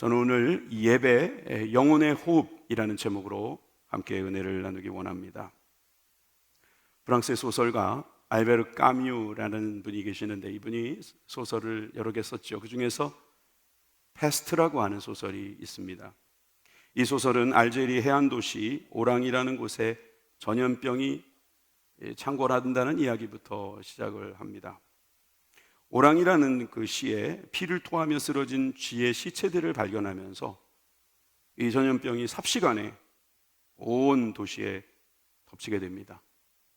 저는 오늘 이 예배 영혼의 호흡이라는 제목으로 함께 은혜를 나누기 원합니다. 프랑스의 소설가 알베르 까뮤라는 분이 계시는데 이분이 소설을 여러 개 썼죠. 그 중에서 페스트라고 하는 소설이 있습니다. 이 소설은 알제리 해안도시 오랑이라는 곳에 전염병이 창궐한다는 이야기부터 시작을 합니다. 오랑이라는 그 시에 피를 토하며 쓰러진 쥐의 시체들을 발견하면서 이 전염병이 삽시간에 온 도시에 덮치게 됩니다.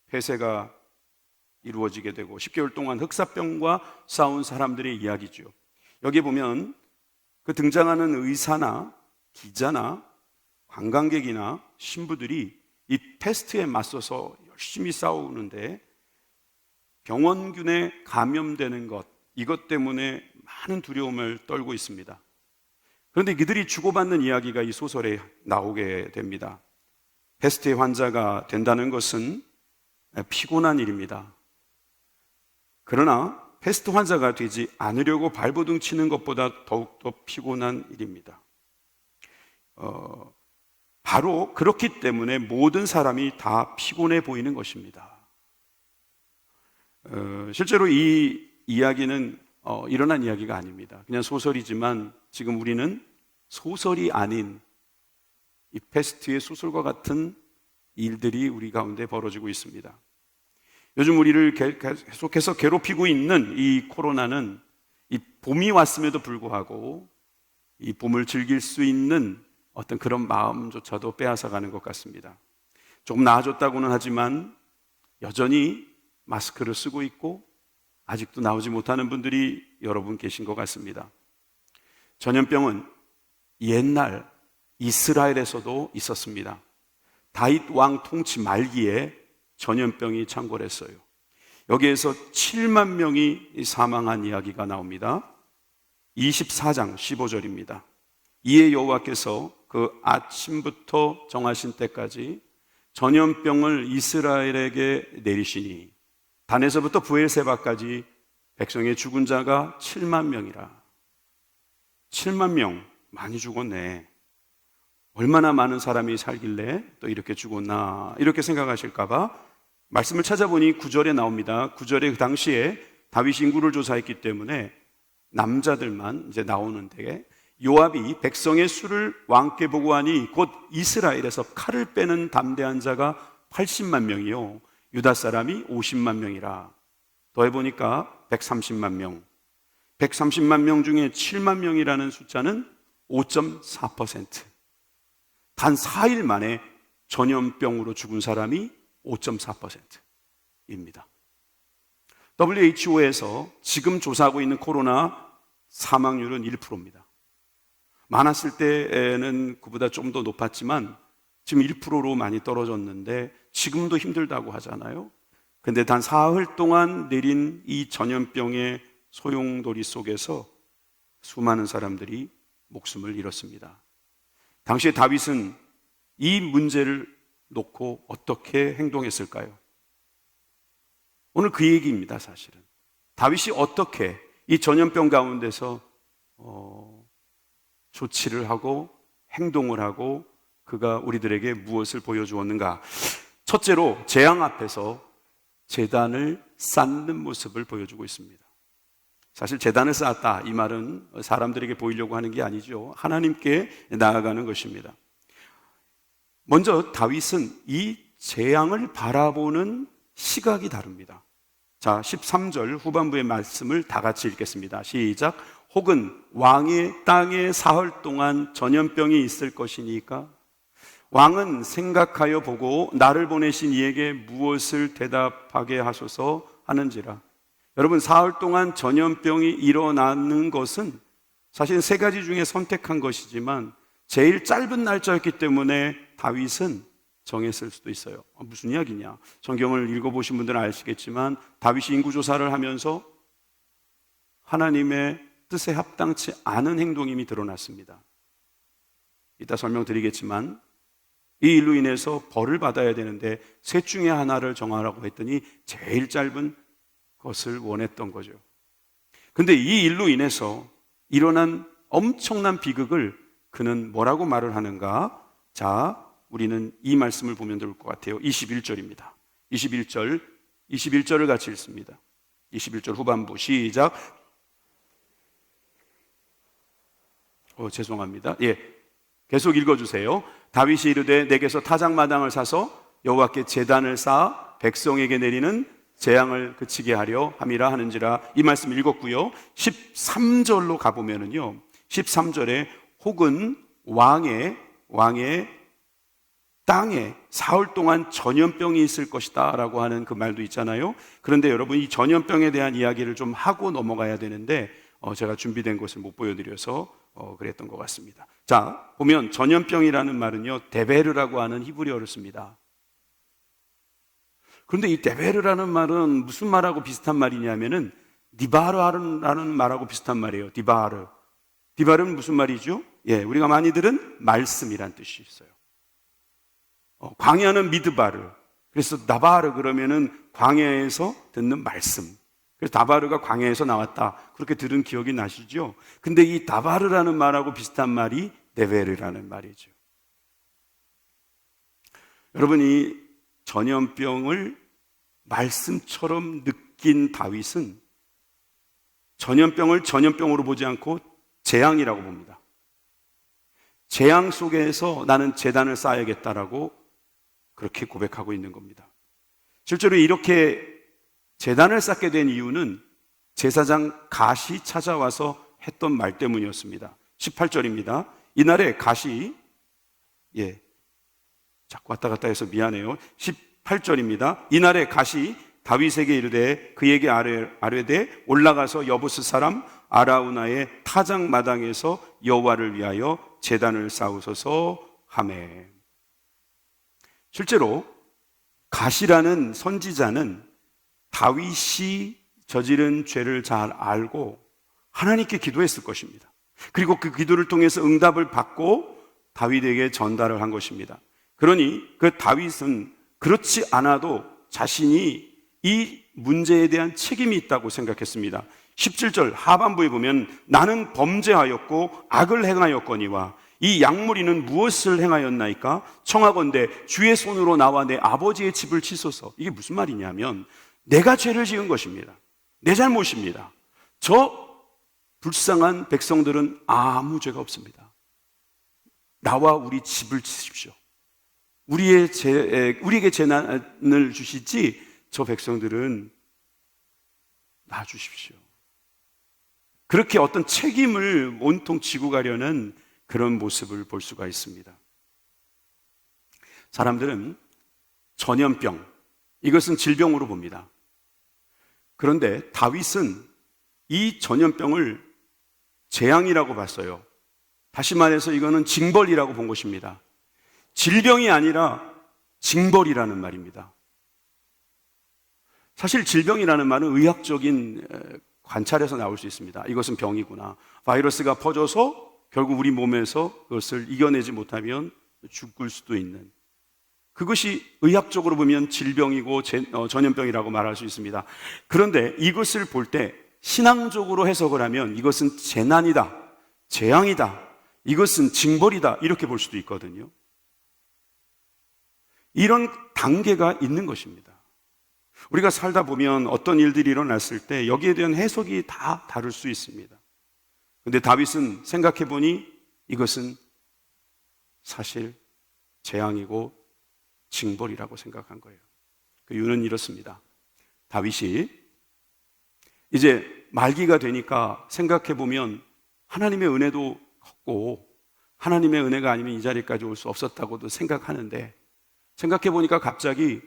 폐쇄가 이루어지게 되고 10개월 동안 흑사병과 싸운 사람들의 이야기죠. 여기 보면 그 등장하는 의사나 기자나 관광객이나 신부들이 이 패스트에 맞서서 열심히 싸우는데 병원균에 감염되는 것, 이것 때문에 많은 두려움을 떨고 있습니다. 그런데 그들이 주고받는 이야기가 이 소설에 나오게 됩니다. 패스트의 환자가 된다는 것은 피곤한 일입니다. 그러나 패스트 환자가 되지 않으려고 발버둥 치는 것보다 더욱더 피곤한 일입니다. 바로 그렇기 때문에 모든 사람이 다 피곤해 보이는 것입니다. 실제로 이 이야기는 일어난 이야기가 아닙니다. 그냥 소설이지만 지금 우리는 소설이 아닌 이 패스트의 소설과 같은 일들이 우리 가운데 벌어지고 있습니다. 요즘 우리를 계속해서 괴롭히고 있는 이 코로나는 이 봄이 왔음에도 불구하고 이 봄을 즐길 수 있는 어떤 그런 마음조차도 빼앗아가는 것 같습니다. 조금 나아졌다고는 하지만 여전히 마스크를 쓰고 있고 아직도 나오지 못하는 분들이 여러분 계신 것 같습니다. 전염병은 옛날 이스라엘에서도 있었습니다. 다윗 왕 통치 말기에 전염병이 창궐했어요. 여기에서 7만 명이 사망한 이야기가 나옵니다. 24장 15절입니다. 이에 여호와께서 그 아침부터 정하신 때까지 전염병을 이스라엘에게 내리시니 단에서부터 브엘세바까지 백성의 죽은 자가 7만 명이라. 7만 명, 많이 죽었네. 얼마나 많은 사람이 살길래 또 이렇게 죽었나 이렇게 생각하실까봐 말씀을 찾아보니 9절에 나옵니다. 9절에 그 당시에 다윗이 인구를 조사했기 때문에 남자들만 이제 나오는데 요압이 백성의 수를 왕께 보고하니 곧 이스라엘에서 칼을 빼는 담대한 자가 80만 명이요 유다 사람이 50만 명이라. 더해보니까 130만 명. 130만 명 중에 7만 명이라는 숫자는 5.4%. 단 4일 만에 전염병으로 죽은 사람이 5.4%입니다. WHO에서 지금 조사하고 있는 코로나 사망률은 1%입니다. 많았을 때에는 그보다 좀 더 높았지만 지금 1%로 많이 떨어졌는데 지금도 힘들다고 하잖아요. 근데 단 사흘 동안 내린 이 전염병의 소용돌이 속에서 수많은 사람들이 목숨을 잃었습니다. 당시에 다윗은 이 문제를 놓고 어떻게 행동했을까요? 오늘 그 얘기입니다, 사실은. 다윗이 어떻게 이 전염병 가운데서 조치를 하고 행동을 하고 그가 우리들에게 무엇을 보여주었는가? 첫째로 재앙 앞에서 제단을 쌓는 모습을 보여주고 있습니다. 사실 제단을 쌓았다 이 말은 사람들에게 보이려고 하는 게 아니죠. 하나님께 나아가는 것입니다. 먼저 다윗은 이 재앙을 바라보는 시각이 다릅니다. 자, 13절 후반부의 말씀을 다 같이 읽겠습니다. 시작. 혹은 왕의 땅에 사흘 동안 전염병이 있을 것이니까 왕은 생각하여 보고 나를 보내신 이에게 무엇을 대답하게 하소서 하는지라. 여러분, 사흘 동안 전염병이 일어나는 것은 사실 세 가지 중에 선택한 것이지만 제일 짧은 날짜였기 때문에 다윗은 정했을 수도 있어요. 무슨 이야기냐? 성경을 읽어보신 분들은 아시겠지만 다윗이 인구조사를 하면서 하나님의 뜻에 합당치 않은 행동임이 드러났습니다. 이따 설명드리겠지만 이 일로 인해서 벌을 받아야 되는데 셋 중에 하나를 정하라고 했더니 제일 짧은 것을 원했던 거죠. 근데 이 일로 인해서 일어난 엄청난 비극을 그는 뭐라고 말을 하는가? 자, 우리는 이 말씀을 보면 좋을 것 같아요. 21절입니다. 21절을 같이 읽습니다. 21절 후반부 시작. 죄송합니다. 계속 읽어주세요. 다윗이 이르되 내게서 타작마당을 사서 여호와께 제단을 쌓아 백성에게 내리는 재앙을 그치게 하려 함이라 하는지라. 이 말씀 읽었고요. 13절로 가보면은요, 13절에 혹은 왕의 땅에 사흘 동안 전염병이 있을 것이다 라고 하는 그 말도 있잖아요. 그런데 여러분, 이 전염병에 대한 이야기를 좀 하고 넘어가야 되는데 제가 준비된 것을 못 보여드려서 그랬던 것 같습니다. 자, 보면 전염병이라는 말은요, 데베르라고 하는 히브리어를 씁니다. 그런데 이 데베르라는 말은 무슨 말하고 비슷한 말이냐면은 디바르라는 말하고 비슷한 말이에요. 디바르는 무슨 말이죠? 우리가 많이 들은 말씀이란 뜻이 있어요. 광야는 미드바르. 그래서 나바르 그러면은 광야에서 듣는 말씀. 그래서 다바르가 광야에서 나왔다. 그렇게 들은 기억이 나시죠? 근데 이 다바르라는 말하고 비슷한 말이 데베르라는 말이죠. 여러분이 전염병을 말씀처럼 느낀 다윗은 전염병을 전염병으로 보지 않고 재앙이라고 봅니다. 재앙 속에서 나는 제단을 쌓아야겠다라고 그렇게 고백하고 있는 겁니다. 실제로 이렇게 제단을 쌓게 된 이유는 제사장 갓이 찾아와서 했던 말 때문이었습니다. 18절입니다. 이날에 갓이 자꾸 왔다 갔다 해서 미안해요. 18절입니다. 이날에 갓이 다윗에게 이르되 그에게 아뢰되 올라가서 여부스 사람 아라우나의 타작마당에서 여호와를 위하여 제단을 쌓으소서 하매. 실제로 갓이라는 선지자는 다윗이 저지른 죄를 잘 알고 하나님께 기도했을 것입니다. 그리고 그 기도를 통해서 응답을 받고 다윗에게 전달을 한 것입니다. 그러니 그 다윗은 그렇지 않아도 자신이 이 문제에 대한 책임이 있다고 생각했습니다. 17절 하반부에 보면 나는 범죄하였고 악을 행하였거니와 이 양무리는 무엇을 행하였나이까? 청하건대 주의 손으로 나와 내 아버지의 집을 치소서. 이게 무슨 말이냐면 내가 죄를 지은 것입니다. 내 잘못입니다. 저 불쌍한 백성들은 아무 죄가 없습니다. 나와 우리 집을 치십시오. 우리에게 재난을 주시지 저 백성들은 놔주십시오. 그렇게 어떤 책임을 온통 지고 가려는 그런 모습을 볼 수가 있습니다. 사람들은 전염병, 이것은 질병으로 봅니다. 그런데 다윗은 이 전염병을 재앙이라고 봤어요. 다시 말해서 이거는 징벌이라고 본 것입니다. 질병이 아니라 징벌이라는 말입니다. 사실 질병이라는 말은 의학적인 관찰에서 나올 수 있습니다. 이것은 병이구나. 바이러스가 퍼져서 결국 우리 몸에서 그것을 이겨내지 못하면 죽을 수도 있는, 그것이 의학적으로 보면 질병이고 전염병이라고 말할 수 있습니다. 그런데 이것을 볼 때 신앙적으로 해석을 하면 이것은 재난이다, 재앙이다, 이것은 징벌이다, 이렇게 볼 수도 있거든요. 이런 단계가 있는 것입니다. 우리가 살다 보면 어떤 일들이 일어났을 때 여기에 대한 해석이 다 다를 수 있습니다. 그런데 다윗은 생각해 보니 이것은 사실 재앙이고 징벌이라고 생각한 거예요. 그 이유는 이렇습니다. 다윗이 이제 말기가 되니까 생각해 보면 하나님의 은혜도 컸고 하나님의 은혜가 아니면 이 자리까지 올 수 없었다고도 생각하는데, 생각해 보니까 갑자기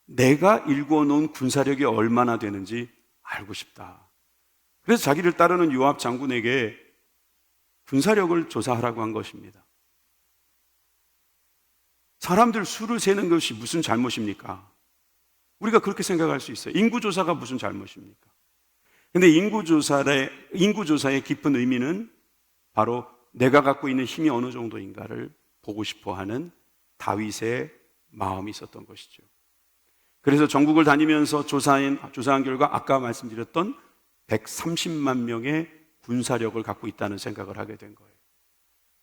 내가 일궈놓은 군사력이 얼마나 되는지 알고 싶다. 그래서 자기를 따르는 요압 장군에게 군사력을 조사하라고 한 것입니다. 사람들 수를 세는 것이 무슨 잘못입니까? 우리가 그렇게 생각할 수 있어요. 인구조사가 무슨 잘못입니까? 근데 인구조사의 깊은 의미는 바로 내가 갖고 있는 힘이 어느 정도인가를 보고 싶어 하는 다윗의 마음이 있었던 것이죠. 그래서 전국을 다니면서 조사한 결과 아까 말씀드렸던 130만 명의 군사력을 갖고 있다는 생각을 하게 된 거예요.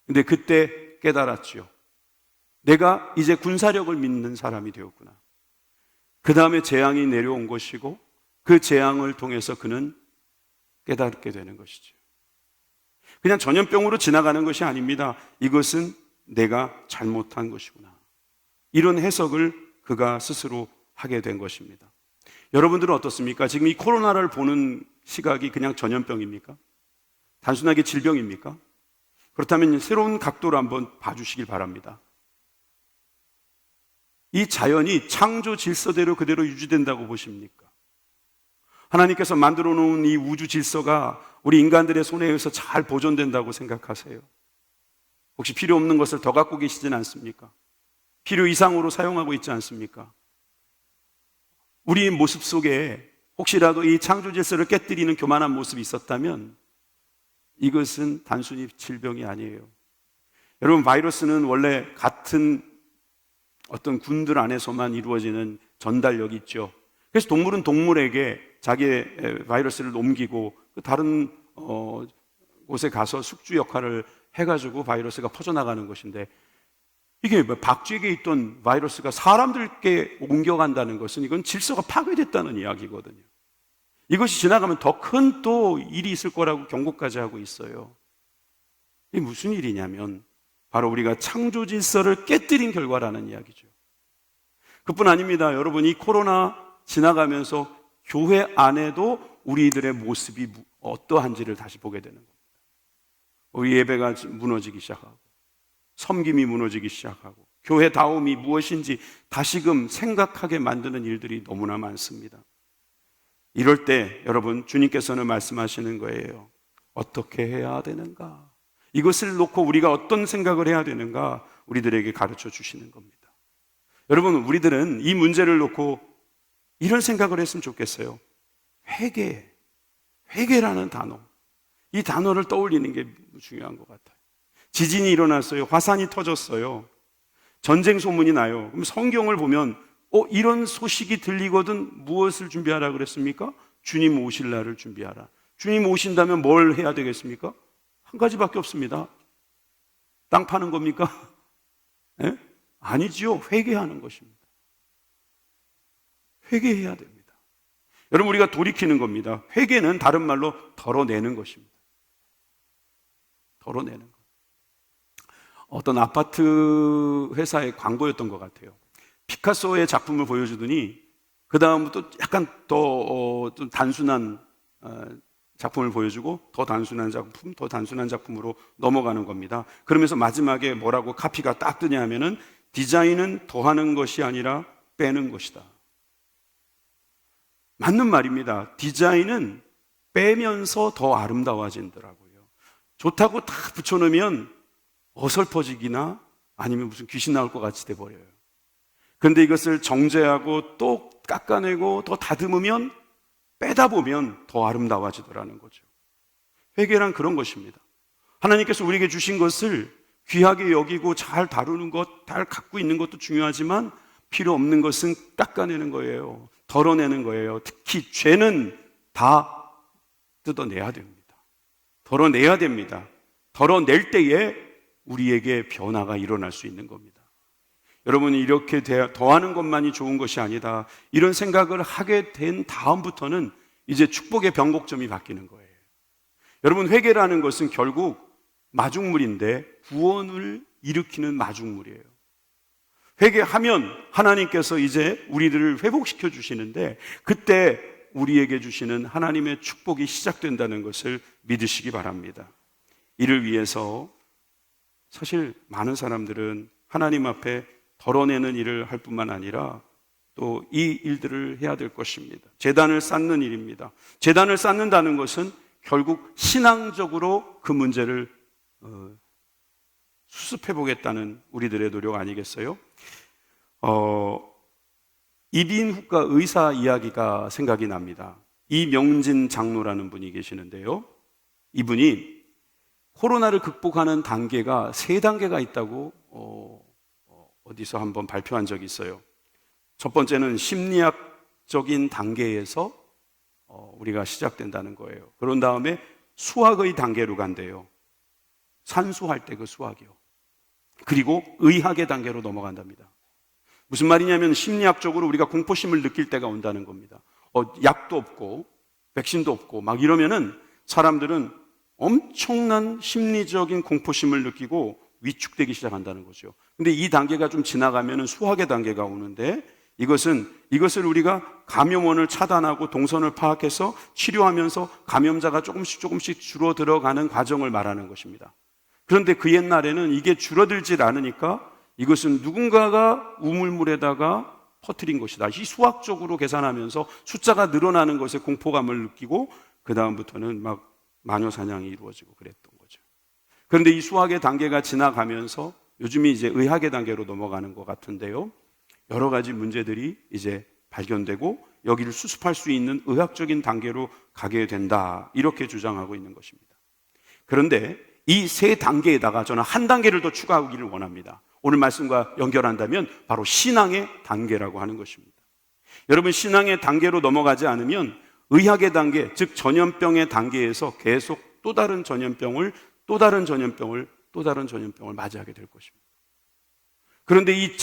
근데 그때 깨달았죠. 내가 이제 군사력을 믿는 사람이 되었구나. 그 다음에 재앙이 내려온 것이고 그 재앙을 통해서 그는 깨닫게 되는 것이죠. 그냥 전염병으로 지나가는 것이 아닙니다. 이것은 내가 잘못한 것이구나. 이런 해석을 그가 스스로 하게 된 것입니다. 여러분들은 어떻습니까? 지금 이 코로나를 보는 시각이 그냥 전염병입니까? 단순하게 질병입니까? 그렇다면 새로운 각도로 한번 봐주시길 바랍니다. 이 자연이 창조 질서대로 그대로 유지된다고 보십니까? 하나님께서 만들어 놓은 이 우주 질서가 우리 인간들의 손에 의해서 잘 보존된다고 생각하세요? 혹시 필요 없는 것을 더 갖고 계시진 않습니까? 필요 이상으로 사용하고 있지 않습니까? 우리 모습 속에 혹시라도 이 창조 질서를 깨뜨리는 교만한 모습이 있었다면 이것은 단순히 질병이 아니에요. 여러분, 바이러스는 원래 같은 어떤 군들 안에서만 이루어지는 전달력이 있죠. 그래서 동물은 동물에게 자기의 바이러스를 옮기고 다른 곳에 가서 숙주 역할을 해가지고 바이러스가 퍼져나가는 것인데, 이게 박쥐에게 있던 바이러스가 사람들께 옮겨간다는 것은 이건 질서가 파괴됐다는 이야기거든요. 이것이 지나가면 더 큰 또 일이 있을 거라고 경고까지 하고 있어요. 이게 무슨 일이냐면 바로 우리가 창조 질서를 깨뜨린 결과라는 이야기죠. 그뿐 아닙니다. 여러분, 이 코로나 지나가면서 교회 안에도 우리들의 모습이 어떠한지를 다시 보게 되는 겁니다. 우리 예배가 무너지기 시작하고 섬김이 무너지기 시작하고 교회다움이 무엇인지 다시금 생각하게 만드는 일들이 너무나 많습니다. 이럴 때 여러분, 주님께서는 말씀하시는 거예요. 어떻게 해야 되는가? 이것을 놓고 우리가 어떤 생각을 해야 되는가? 우리들에게 가르쳐 주시는 겁니다. 여러분, 우리들은 이 문제를 놓고 이런 생각을 했으면 좋겠어요. 회개라는 단어, 이 단어를 떠올리는 게 중요한 것 같아요. 지진이 일어났어요. 화산이 터졌어요. 전쟁 소문이 나요. 그럼 성경을 보면 이런 소식이 들리거든 무엇을 준비하라 그랬습니까? 주님 오실 날을 준비하라. 주님 오신다면 뭘 해야 되겠습니까? 한 가지밖에 없습니다. 땅 파는 겁니까? 네? 아니지요. 회개하는 것입니다. 회개해야 됩니다. 여러분, 우리가 돌이키는 겁니다. 회개는 다른 말로 덜어내는 것입니다. 덜어내는 것. 어떤 아파트 회사의 광고였던 것 같아요. 피카소의 작품을 보여주더니 그 다음부터 약간 더 좀 단순한 작품을 보여주고 더 단순한 작품으로 넘어가는 겁니다. 그러면서 마지막에 뭐라고 카피가 딱 뜨냐 하면은 디자인은 더하는 것이 아니라 빼는 것이다. 맞는 말입니다. 디자인은 빼면서 더 아름다워진더라고요. 좋다고 다 붙여놓으면 어설퍼지기나 아니면 무슨 귀신 나올 것 같이 돼버려요. 그런데 이것을 정제하고 또 깎아내고 더 다듬으면, 빼다 보면 더 아름다워지더라는 거죠. 회개란 그런 것입니다. 하나님께서 우리에게 주신 것을 귀하게 여기고 잘 다루는 것, 잘 갖고 있는 것도 중요하지만 필요 없는 것은 깎아내는 거예요. 덜어내는 거예요. 특히 죄는 다 뜯어내야 됩니다. 덜어내야 됩니다. 덜어낼 때에 우리에게 변화가 일어날 수 있는 겁니다. 여러분, 이렇게 더하는 것만이 좋은 것이 아니다. 이런 생각을 하게 된 다음부터는 이제 축복의 변곡점이 바뀌는 거예요. 여러분, 회개라는 것은 결국 마중물인데 구원을 일으키는 마중물이에요. 회개하면 하나님께서 이제 우리들을 회복시켜 주시는데 그때 우리에게 주시는 하나님의 축복이 시작된다는 것을 믿으시기 바랍니다. 이를 위해서 사실 많은 사람들은 하나님 앞에 덜어내는 일을 할 뿐만 아니라 또 이 일들을 해야 될 것입니다. 제단을 쌓는 일입니다. 제단을 쌓는다는 것은 결국 신앙적으로 그 문제를 수습해 보겠다는 우리들의 노력 아니겠어요? 이빈후과 의사 이야기가 생각이 납니다. 이명진 장로라는 분이 계시는데요. 이분이 코로나를 극복하는 단계가 3단계가 있다고 어디서 한번 발표한 적이 있어요. 첫 번째는 심리학적인 단계에서 우리가 시작된다는 거예요. 그런 다음에 수학의 단계로 간대요. 산수할 때 그 수학이요. 그리고 의학의 단계로 넘어간답니다. 무슨 말이냐면 심리학적으로 우리가 공포심을 느낄 때가 온다는 겁니다. 약도 없고 백신도 없고 막 이러면은 사람들은 엄청난 심리적인 공포심을 느끼고 위축되기 시작한다는 거죠. 근데 이 단계가 좀 지나가면은 수학의 단계가 오는데 이것을 우리가 감염원을 차단하고 동선을 파악해서 치료하면서 감염자가 조금씩 줄어들어가는 과정을 말하는 것입니다. 그런데 그 옛날에는 이게 줄어들질 않으니까 이것은 누군가가 우물물에다가 퍼뜨린 것이다. 이 수학적으로 계산하면서 숫자가 늘어나는 것에 공포감을 느끼고 그 다음부터는 막 마녀 사냥이 이루어지고 그랬던 거죠. 그런데 이 수학의 단계가 지나가면서 요즘이 이제 의학의 단계로 넘어가는 것 같은데요. 여러 가지 문제들이 이제 발견되고 여기를 수습할 수 있는 의학적인 단계로 가게 된다. 이렇게 주장하고 있는 것입니다. 그런데 이 세 단계에다가 저는 한 단계를 더 추가하기를 원합니다. 오늘 말씀과 연결한다면 바로 신앙의 단계라고 하는 것입니다. 여러분, 신앙의 단계로 넘어가지 않으면 의학의 단계, 즉 전염병의 단계에서 계속 또 다른 전염병을 맞이하게 될 것입니다. 그런데 이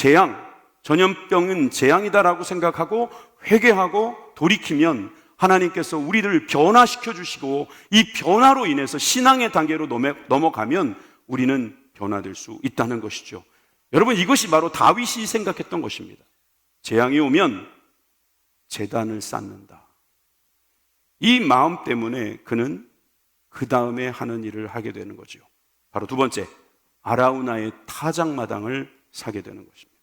전염병은 재앙이다라고 생각하고 회개하고 돌이키면 하나님께서 우리를 변화시켜 주시고 이 변화로 인해서 신앙의 단계로 넘어가면 우리는 변화될 수 있다는 것이죠. 여러분, 이것이 바로 다윗이 생각했던 것입니다. 재앙이 오면 제단을 쌓는다. 이 마음 때문에 그는 그 다음에 하는 일을 하게 되는 거죠. 바로 두 번째, 아라우나의 타작마당을 사게 되는 것입니다.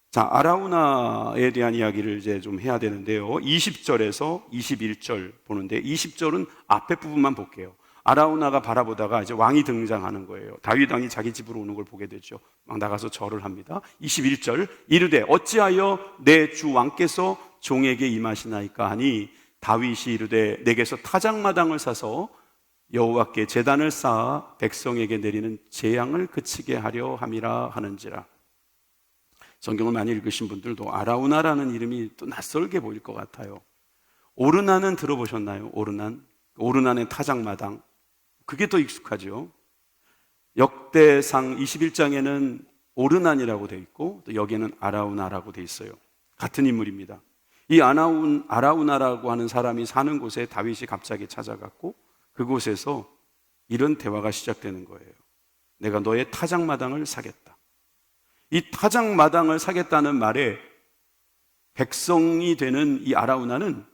자, 아라우나에 대한 이야기를 이제 좀 해야 되는데요. 20절에서 21절 보는데 20절은 앞에 부분만 볼게요. 아라우나가 바라보다가 이제 왕이 등장하는 거예요. 다윗 왕이 자기 집으로 오는 걸 보게 되죠. 막 나가서 절을 합니다. 21절, 이르되 어찌하여 내 주 왕께서 종에게 임하시나이까 하니 다윗이 이르되 내게서 타작마당을 사서 여호와께 제단을 쌓아 백성에게 내리는 재앙을 그치게 하려 함이라 하는지라. 성경을 많이 읽으신 분들도 아라우나라는 이름이 또 낯설게 보일 것 같아요. 오르난은 들어보셨나요? 오르난의 타작마당. 그게 더 익숙하죠. 역대상 21장에는 오르난이라고 되어 있고 또 여기에는 아라우나라고 되어 있어요. 같은 인물입니다. 이 아라우나라고 하는 사람이 사는 곳에 다윗이 갑자기 찾아갔고 그곳에서 이런 대화가 시작되는 거예요. 내가 너의 타작마당을 사겠다. 이 타작마당을 사겠다는 말에 백성이 되는 이 아라우나는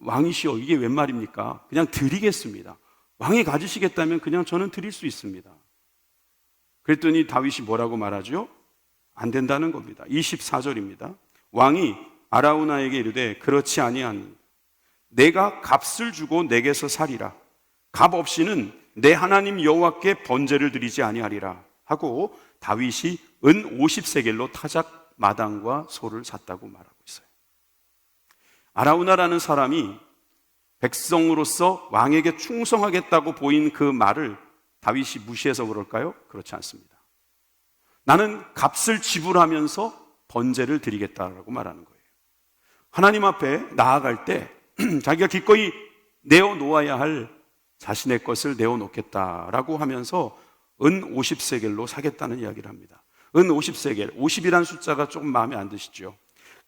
왕이시여, 이게 웬 말입니까? 그냥 드리겠습니다. 왕이 가지시겠다면 그냥 저는 드릴 수 있습니다. 그랬더니 다윗이 뭐라고 말하죠? 안 된다는 겁니다. 24절입니다. 왕이 아라우나에게 이르되 그렇지 아니하니 내가 값을 주고 내게서 사리라. 값 없이는 내 하나님 여호와께 번제를 드리지 아니하리라 하고 다윗이 은 50세겔로 타작 마당과 소를 샀다고 말하고 있어요. 아라우나라는 사람이 백성으로서 왕에게 충성하겠다고 보인 그 말을 다윗이 무시해서 그럴까요? 그렇지 않습니다. 나는 값을 지불하면서 번제를 드리겠다라고 말하는 거예요. 하나님 앞에 나아갈 때 자기가 기꺼이 내어놓아야 할 자신의 것을 내어놓겠다라고 하면서 은 50세겔로 사겠다는 이야기를 합니다. 은 50세겔, 50이라는 숫자가 조금 마음에 안 드시죠?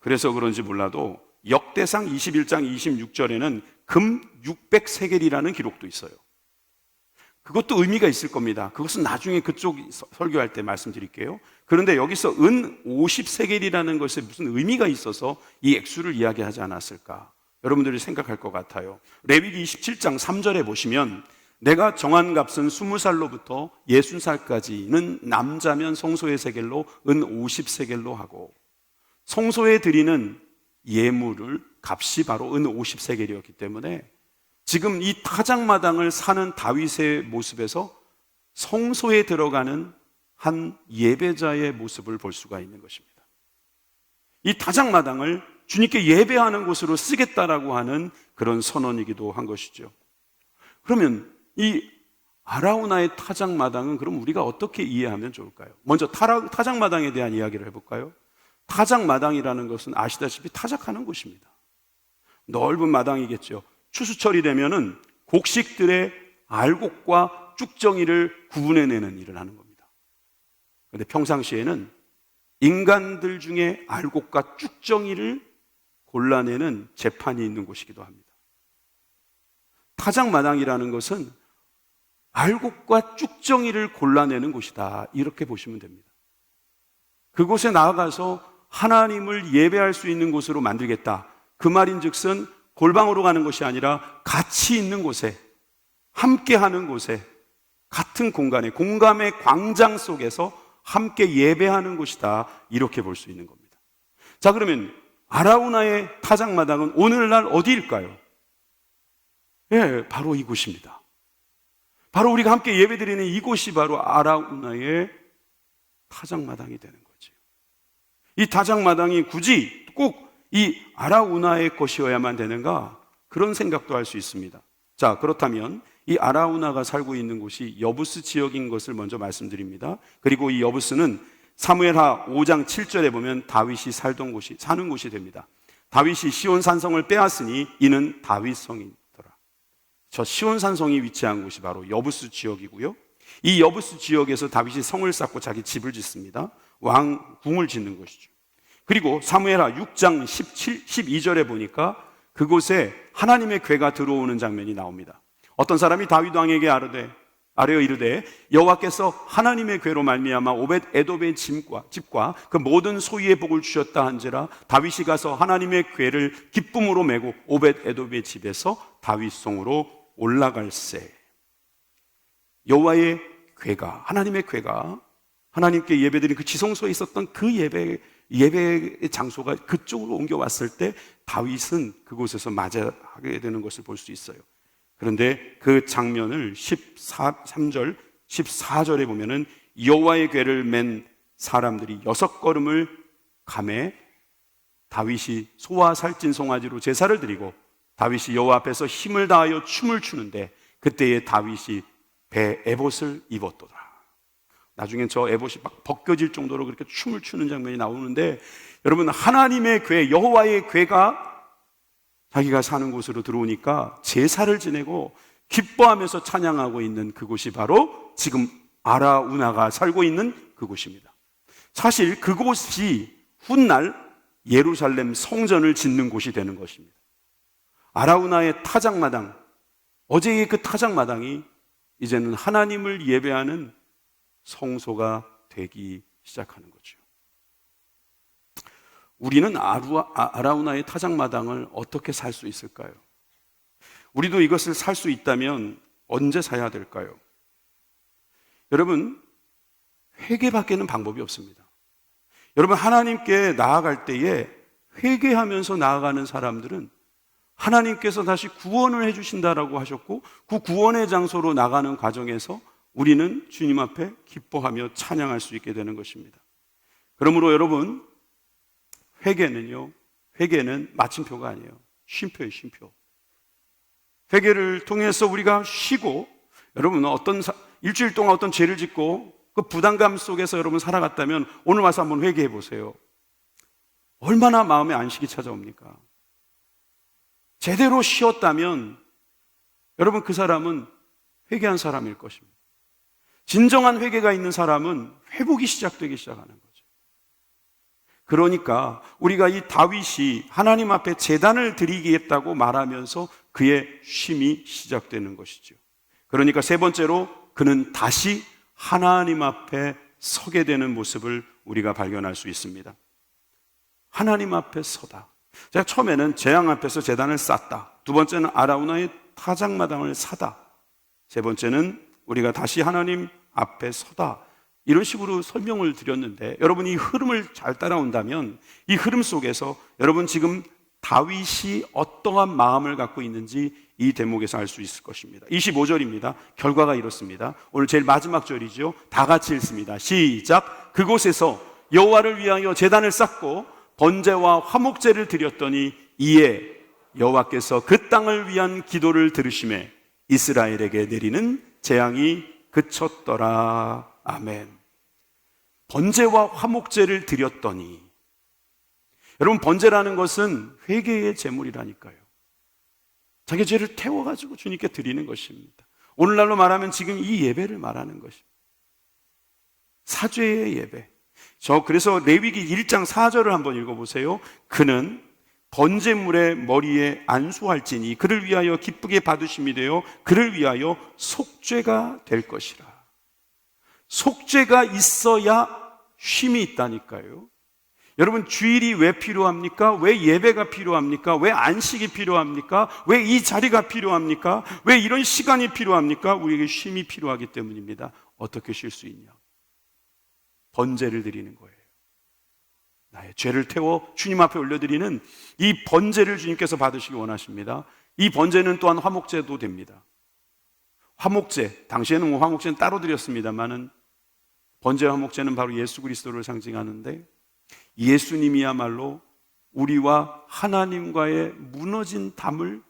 그래서 그런지 몰라도 역대상 21장 26절에는 금 600세겔이라는 기록도 있어요. 그것도 의미가 있을 겁니다. 그것은 나중에 그쪽 설교할 때 말씀드릴게요. 그런데 여기서 은 50세겔이라는 것에 무슨 의미가 있어서 이 액수를 이야기하지 않았을까? 여러분들이 생각할 것 같아요. 레위기 27장 3절에 보시면 내가 정한 값은 20살로부터 60살까지는 남자면 성소의 세겔로 은 50세겔로 하고 성소에 드리는 예물을 값이 바로 은 50세겔이었기 때문에 지금 이 타작마당을 사는 다윗의 모습에서 성소에 들어가는 한 예배자의 모습을 볼 수가 있는 것입니다. 이 타작마당을 주님께 예배하는 곳으로 쓰겠다라고 하는 그런 선언이기도 한 것이죠. 그러면 이 아라우나의 타작마당은 그럼 우리가 어떻게 이해하면 좋을까요? 먼저 타작마당에 대한 이야기를 해볼까요? 타작마당이라는 것은 아시다시피 타작하는 곳입니다. 넓은 마당이겠죠. 추수철이 되면은 곡식들의 알곡과 쭉정이를 구분해내는 일을 하는 겁니다. 그런데 평상시에는 인간들 중에 알곡과 쭉정이를 골라내는 재판이 있는 곳이기도 합니다. 타작마당이라는 것은 알곡과 쭉정이를 골라내는 곳이다, 이렇게 보시면 됩니다. 그곳에 나아가서 하나님을 예배할 수 있는 곳으로 만들겠다, 그 말인즉슨 골방으로 가는 것이 아니라 같이 있는 곳에, 함께하는 곳에, 같은 공간에, 공감의 광장 속에서 함께 예배하는 곳이다, 이렇게 볼 수 있는 겁니다. 자, 그러면 아라우나의 타작마당은 오늘날 어디일까요? 예, 바로 이곳입니다. 바로 우리가 함께 예배드리는 이곳이 바로 아라우나의 타작마당이 되는 거죠. 이 타작마당이 굳이 꼭 이 아라우나의 것이어야만 되는가? 그런 생각도 할 수 있습니다. 자, 그렇다면 이 아라우나가 살고 있는 곳이 여부스 지역인 것을 먼저 말씀드립니다. 그리고 이 여부스는 사무엘하 5장 7절에 보면 다윗이 살던 곳이, 사는 곳이 됩니다. 다윗이 시온 산성을 빼앗으니 이는 다윗성이더라. 저 시온 산성이 위치한 곳이 바로 여부스 지역이고요. 이 여부스 지역에서 다윗이 성을 쌓고 자기 집을 짓습니다. 왕궁을 짓는 것이죠. 그리고 사무엘하 6장 12절에 보니까 그곳에 하나님의 괴가 들어오는 장면이 나옵니다. 어떤 사람이 다윗 왕에게 아뢰어 이르되 여호와께서 하나님의 괴로 말미암아 오벳 에돔의 집과 그 모든 소유의 복을 주셨다 한지라 다윗이 가서 하나님의 괴를 기쁨으로 메고 오벳 에돔의 집에서 다윗성으로 올라갈새. 여호와의 괴가, 하나님의 괴가 하나님께 예배드린 그 지성소에 있었던 그 예배의 장소가 그쪽으로 옮겨왔을 때 다윗은 그곳에서 맞이하게 되는 것을 볼 수 있어요. 그런데 그 장면을 13절, 14절에 보면은 여호와의 궤를 맨 사람들이 6걸음을 가매 다윗이 소와 살찐 송아지로 제사를 드리고 다윗이 여호와 앞에서 힘을 다하여 춤을 추는데 그때에 다윗이 배 에봇을 입었도다. 나중엔 저 에봇이 막 벗겨질 정도로 그렇게 춤을 추는 장면이 나오는데, 여러분, 하나님의 궤, 여호와의 궤가 자기가 사는 곳으로 들어오니까 제사를 지내고 기뻐하면서 찬양하고 있는 그곳이 바로 지금 아라우나가 살고 있는 그곳입니다. 사실 그곳이 훗날 예루살렘 성전을 짓는 곳이 되는 것입니다. 아라우나의 타작마당, 어제의 그 타작마당이 이제는 하나님을 예배하는 성소가 되기 시작하는 거죠. 우리는 아라우나의 타작마당을 어떻게 살 수 있을까요? 우리도 이것을 살 수 있다면 언제 사야 될까요? 여러분, 회개밖에는 방법이 없습니다. 여러분, 하나님께 나아갈 때에 회개하면서 나아가는 사람들은 하나님께서 다시 구원을 해주신다라고 하셨고, 그 구원의 장소로 나가는 과정에서 우리는 주님 앞에 기뻐하며 찬양할 수 있게 되는 것입니다. 그러므로 여러분, 회개는 마침표가 아니에요. 쉼표예요, 쉼표. 회개를 통해서 우리가 쉬고, 여러분, 일주일 동안 어떤 죄를 짓고 그 부담감 속에서 여러분 살아갔다면 오늘 와서 한번 회개해 보세요. 얼마나 마음에 안식이 찾아옵니까? 제대로 쉬었다면 여러분, 그 사람은 회개한 사람일 것입니다. 진정한 회개가 있는 사람은 회복이 시작되기 시작하는 거죠. 그러니까 우리가 이 다윗이 하나님 앞에 제단을 드리겠다고 말하면서 그의 쉼이 시작되는 것이죠. 그러니까 세 번째로 그는 다시 하나님 앞에 서게 되는 모습을 우리가 발견할 수 있습니다. 하나님 앞에 서다. 제가 처음에는 재앙 앞에서 제단을 쌓다, 두 번째는 아라우나의 타작마당을 사다, 세 번째는 우리가 다시 하나님 앞에 서다, 이런 식으로 설명을 드렸는데, 여러분, 이 흐름을 잘 따라온다면 이 흐름 속에서 여러분 지금 다윗이 어떠한 마음을 갖고 있는지 이 대목에서 알 수 있을 것입니다. 25절입니다. 결과가 이렇습니다. 오늘 제일 마지막 절이죠. 다 같이 읽습니다. 시작. 그곳에서 여호와를 위하여 제단을 쌓고 번제와 화목제를 드렸더니 이에 여호와께서 그 땅을 위한 기도를 들으시매 이스라엘에게 내리는 재앙이 그쳤더라. 아멘. 번제와 화목제를 드렸더니, 여러분, 번제라는 것은 회개의 제물이라니까요. 자기 죄를 태워가지고 주님께 드리는 것입니다. 오늘날로 말하면 지금 이 예배를 말하는 것입니다. 사죄의 예배. 그래서 레위기 1장 4절을 한번 읽어보세요. 그는 번제물의 머리에 안수할지니 그를 위하여 기쁘게 받으심이 되어 그를 위하여 속죄가 될 것이라. 속죄가 있어야 쉼이 있다니까요. 여러분, 주일이 왜 필요합니까? 왜 예배가 필요합니까? 왜 안식이 필요합니까? 왜 이 자리가 필요합니까? 왜 이런 시간이 필요합니까? 우리에게 쉼이 필요하기 때문입니다. 어떻게 쉴 수 있냐? 번제를 드리는 거예요. 나의 죄를 태워 주님 앞에 올려드리는 이 번제를 주님께서 받으시기 원하십니다. 이 번제는 또한 화목제도 됩니다. 화목제, 당시에는 화목제는 따로 드렸습니다만은 번제와 화목제는 바로 예수 그리스도를 상징하는데, 예수님이야말로 우리와 하나님과의 무너진 담을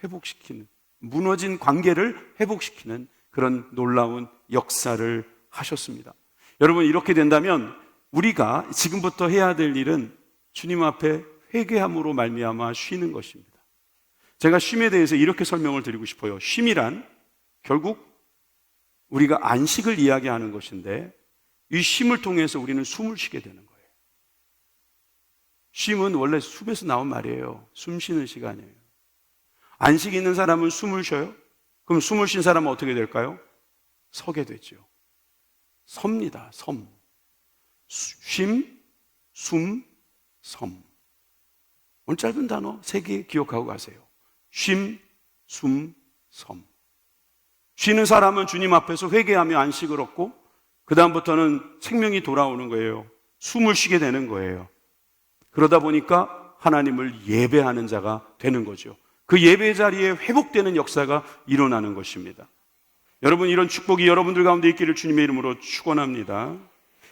회복시키는, 무너진 관계를 회복시키는 그런 놀라운 역사를 하셨습니다. 여러분, 이렇게 된다면 우리가 지금부터 해야 될 일은 주님 앞에 회개함으로 말미암아 쉬는 것입니다. 제가 쉼에 대해서 이렇게 설명을 드리고 싶어요. 쉼이란 결국 우리가 안식을 이야기하는 것인데, 이 쉼을 통해서 우리는 숨을 쉬게 되는 거예요. 쉼은 원래 숨에서 나온 말이에요. 숨 쉬는 시간이에요. 안식이 있는 사람은 숨을 쉬어요. 그럼 숨을 쉰 사람은 어떻게 될까요? 서게 되죠. 섭니다. 섬. 쉼, 숨, 섬. 오늘 짧은 단어 3개 기억하고 가세요. 쉼, 숨, 섬. 쉬는 사람은 주님 앞에서 회개하며 안식을 얻고, 그 다음부터는 생명이 돌아오는 거예요. 숨을 쉬게 되는 거예요. 그러다 보니까 하나님을 예배하는 자가 되는 거죠. 그 예배 자리에 회복되는 역사가 일어나는 것입니다. 여러분, 이런 축복이 여러분들 가운데 있기를 주님의 이름으로 축원합니다.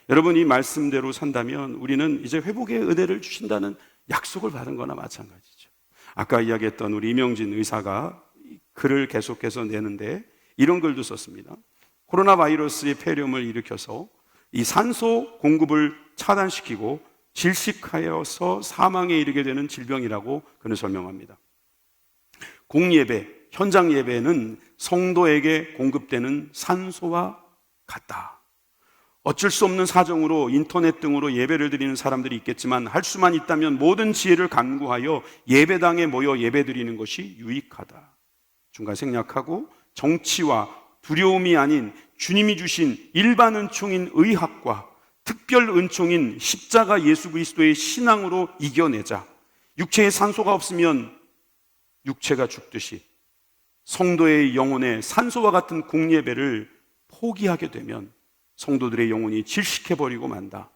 여러분, 이 말씀대로 산다면 우리는 이제 회복의 은혜를 주신다는 약속을 받은 거나 마찬가지죠. 아까 이야기했던 우리 이명진 의사가 글을 계속해서 내는데 이런 글도 썼습니다. 코로나 바이러스의 폐렴을 일으켜서 이 산소 공급을 차단시키고 질식하여서 사망에 이르게 되는 질병이라고 그는 설명합니다. 공예배, 현장 예배는 성도에게 공급되는 산소와 같다. 어쩔 수 없는 사정으로 인터넷 등으로 예배를 드리는 사람들이 있겠지만, 할 수만 있다면 모든 지혜를 간구하여 예배당에 모여 예배드리는 것이 유익하다. 중간 생략하고, 정치와 두려움이 아닌 주님이 주신 일반 은총인 의학과 특별 은총인 십자가 예수 그리스도의 신앙으로 이겨내자. 육체에 산소가 없으면 육체가 죽듯이 성도의 영혼에 산소와 같은 공예배를 포기하게 되면 성도들의 영혼이 질식해버리고 만다.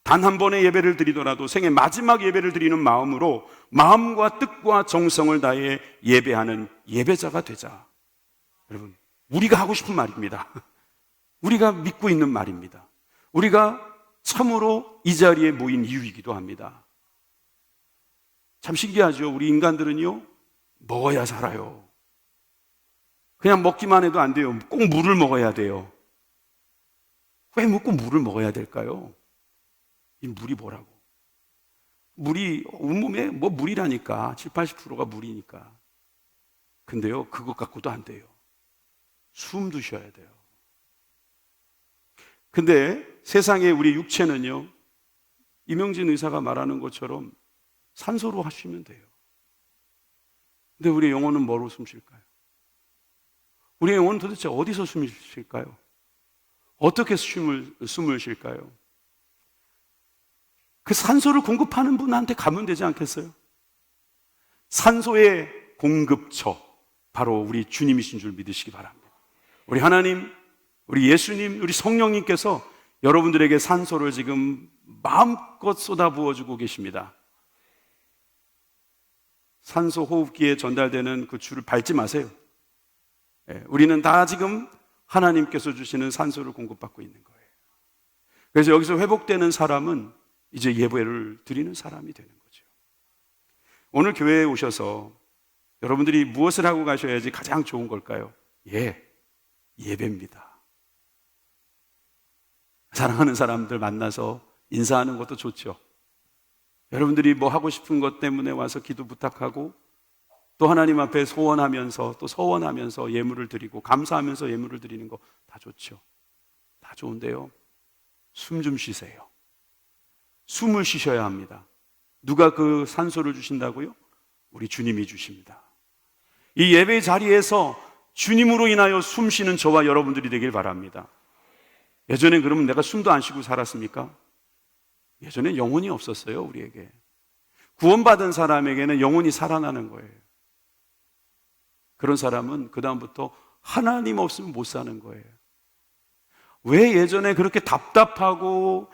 단 한 번의 예배를 드리더라도 생애 마지막 예배를 드리는 마음으로 마음과 뜻과 정성을 다해 예배하는 예배자가 되자. 여러분, 우리가 하고 싶은 말입니다. 우리가 믿고 있는 말입니다. 우리가 참으로 이 자리에 모인 이유이기도 합니다. 참 신기하죠. 우리 인간들은요, 먹어야 살아요. 그냥 먹기만 해도 안 돼요. 꼭 물을 먹어야 돼요. 왜 꼭 물을 먹어야 될까요? 이 물이 뭐라고? 물이 온몸에 물이라니까. 70-80%가 물이니까. 근데요, 그것 갖고도 안 돼요. 숨도 쉬어야 돼요. 근데 세상에 우리 육체는요, 이명진 의사가 말하는 것처럼 산소로 하시면 돼요. 근데 우리 영혼은 뭐로 숨 쉴까요? 우리 영혼은 도대체 어디서 숨을 쉴까요? 어떻게 숨을 쉴까요? 그 산소를 공급하는 분한테 가면 되지 않겠어요? 산소의 공급처, 바로 우리 주님이신 줄 믿으시기 바랍니다. 우리 하나님, 우리 예수님, 우리 성령님께서 여러분들에게 산소를 지금 마음껏 쏟아부어주고 계십니다. 산소 호흡기에 전달되는 그 줄을 밟지 마세요. 우리는 다 지금 하나님께서 주시는 산소를 공급받고 있는 거예요. 그래서 여기서 회복되는 사람은 이제 예배를 드리는 사람이 되는 거죠. 오늘 교회에 오셔서 여러분들이 무엇을 하고 가셔야지 가장 좋은 걸까요? 예배입니다. 사랑하는 사람들 만나서 인사하는 것도 좋죠. 여러분들이 뭐 하고 싶은 것 때문에 와서 기도 부탁하고 또 하나님 앞에 소원하면서 또 서원하면서 예물을 드리고 감사하면서 예물을 드리는 거 다 좋죠. 다 좋은데요, 숨 좀 쉬세요. 숨을 쉬셔야 합니다. 누가 그 산소를 주신다고요? 우리 주님이 주십니다. 이 예배 자리에서 주님으로 인하여 숨 쉬는 저와 여러분들이 되길 바랍니다. 예전엔 그러면 내가 숨도 안 쉬고 살았습니까? 예전엔 영혼이 없었어요, 우리에게. 구원받은 사람에게는 영혼이 살아나는 거예요. 그런 사람은 그다음부터 하나님 없으면 못 사는 거예요. 왜 예전에 그렇게 답답하고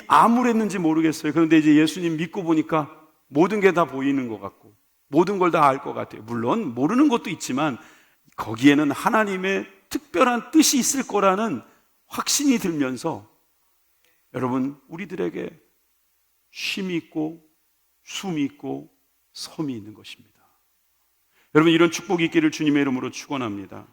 암울했는지 모르겠어요. 그런데 이제 예수님 믿고 보니까 모든 게 다 보이는 것 같고 모든 걸 다 알 것 같아요. 물론 모르는 것도 있지만 거기에는 하나님의 특별한 뜻이 있을 거라는 확신이 들면서 여러분, 우리들에게 쉼이 있고 숨이 있고 섬이 있는 것입니다. 여러분, 이런 축복이 있기를 주님의 이름으로 축원합니다.